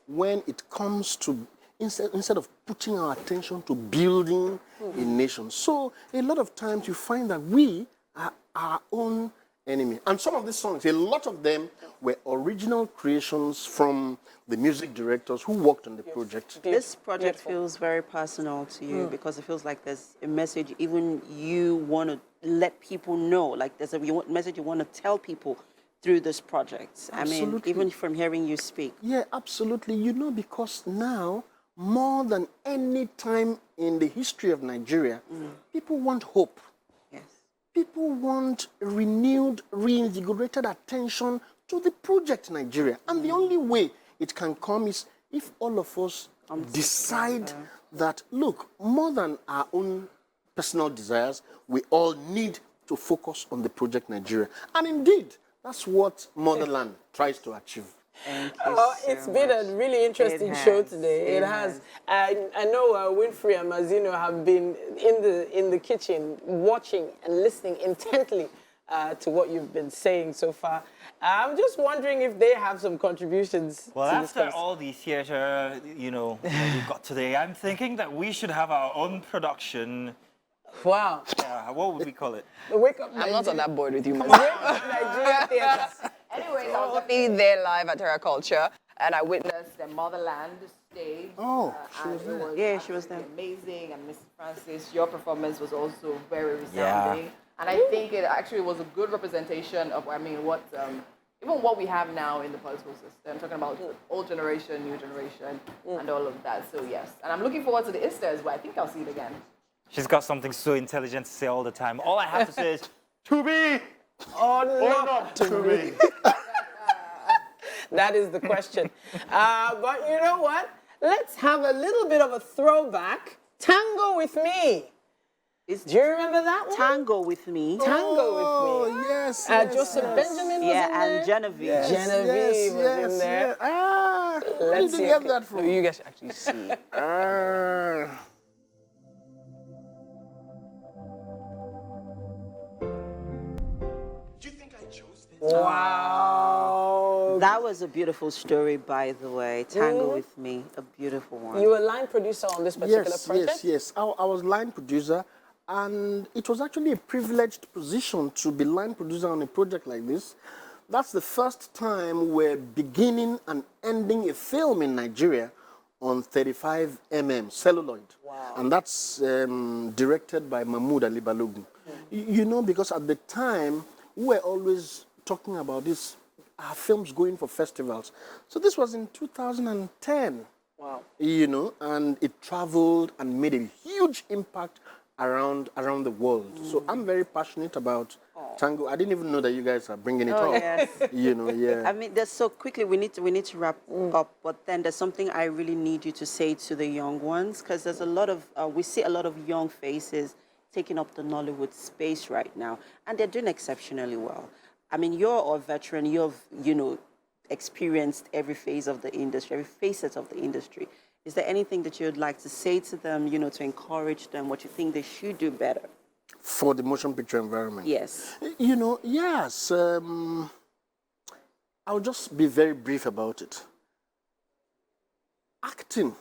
when it comes to, instead of putting our attention to building a nation. So a lot of times you find that we are our own enemy. And some of these songs, a lot of them were original creations from the music directors who worked on the project. This project feels very personal to you because it feels like there's a message even you want to let people know, like there's a message you want to tell people through this project. Absolutely. I mean, even from hearing you speak. Yeah, absolutely. You know, because now, more than any time in the history of Nigeria, people want hope. Yes. People want renewed, reinvigorated attention to the project Nigeria. And the only way it can come is if all of us decide that, look, more than our own personal desires, we all need to focus on the project Nigeria. And indeed, that's what Motherland tries to achieve. Thank you It's so been much. a really interesting It show has. today. It It has. I know Winfrey and Mazino have been in the kitchen watching and listening intently to what you've been saying so far. I'm just wondering if they have some contributions Well, to after discuss. all the theater, you know, that we've got today, I'm thinking that we should have our own production. Wow. What would we call it? The Wake Up I'm not on that board with you, man. Nigeria Theatre. Anyways, I was happy there live at Terra Culture, and I witnessed the Motherland stage. Oh, she and was it there. was Yeah, she was there. absolutely amazing. And Mrs. Francis, your performance was also very Yeah. resounding. And I think it actually was a good representation of, I mean, what even what we have now in the political system. Talking about old generation, new generation, and all of that. So yes, and I'm looking forward to the Easter as well. I think I'll see it again. She's got something so intelligent to say all the time. All I have to say is, to be Or or not to be. That is the question. But you know what? Let's have a little bit of a throwback. Tango with me. Do you remember that one? Tango with me. Tango with me. Oh, yes. Joseph Benjamin was Yeah, in there. and Genevieve. Genevieve was in there. Yes. Ah, where Let's did see. you get that from? You guys should actually see. Ah. Wow. That was a beautiful story, by the way. Tango with Me, a beautiful one. You were line producer on this particular project? Yes. I was line producer, and it was actually a privileged position to be line producer on a project like this. That's the first time we're beginning and ending a film in Nigeria on 35 mm celluloid. Wow. And that's directed by Mahmoud Ali Balogun. You know, because at the time, we were always talking about this, our films going for festivals. So this was in 2010. Wow. You know, and it traveled and made a huge impact around the world. So I'm very passionate about Tango. I didn't even know that you guys are bringing it up. Yes. You know, yeah. I mean, there's so quickly we need to wrap up. But then there's something I really need you to say to the young ones, because there's a lot of we see a lot of young faces taking up the Nollywood space right now, and they're doing exceptionally well. I mean, you're a veteran. You've experienced every phase of the industry, every facet of the industry. Is there anything that you would like to say to them, to encourage them, what you think they should do better? For the motion picture environment? Yes. Yes. I'll just be very brief about it. Acting,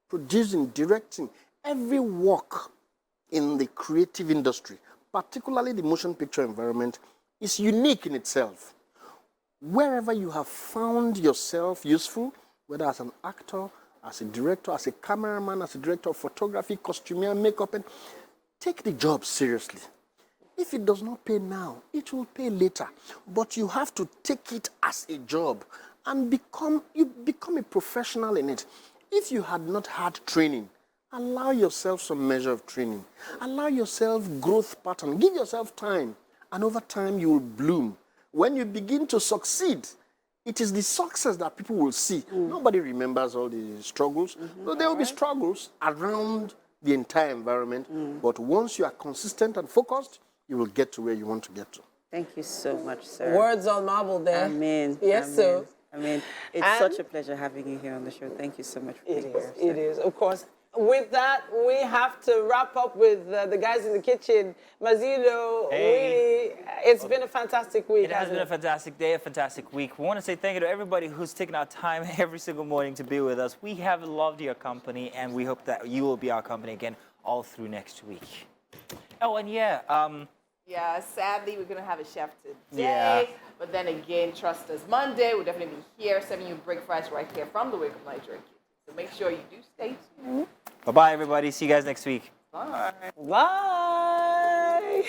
producing, directing, every work in the creative industry, particularly the motion picture environment, is unique in itself. Wherever you have found yourself useful, whether as an actor, as a director, as a cameraman, as a director of photography, costumier, makeup, and take the job seriously. If it does not pay now, it will pay later. But you have to take it as a job and become a professional in it. If you had not had training, allow yourself some measure of training. Allow yourself growth pattern. Give yourself time. And over time, you will bloom. When you begin to succeed, it is the success that people will see. Nobody remembers all the struggles. So there will be struggles around the entire environment. But once you are consistent and focused, you will get to where you want to get to. Thank you so much, sir. Words on marble there. Amen. Yes, sir. It's such a pleasure having you here on the show. Thank you so much for being here. It is, of course. With that, we have to wrap up with the guys in the kitchen. Mazido, Hey. Willie, it's been a fantastic week. It has been a fantastic day, a fantastic week. We want to say thank you to everybody who's taken our time every single morning to be with us. We have loved your company, and we hope that you will be our company again all through next week. Oh, and yeah, sadly, we're going to have a chef today. Yeah. But then again, trust us, Monday, we'll definitely be here serving you breakfast right here from the Wake Up Nigeria Kitchen. So make sure you do stay tuned. bye-bye, everybody. See you guys next week. Bye. Bye.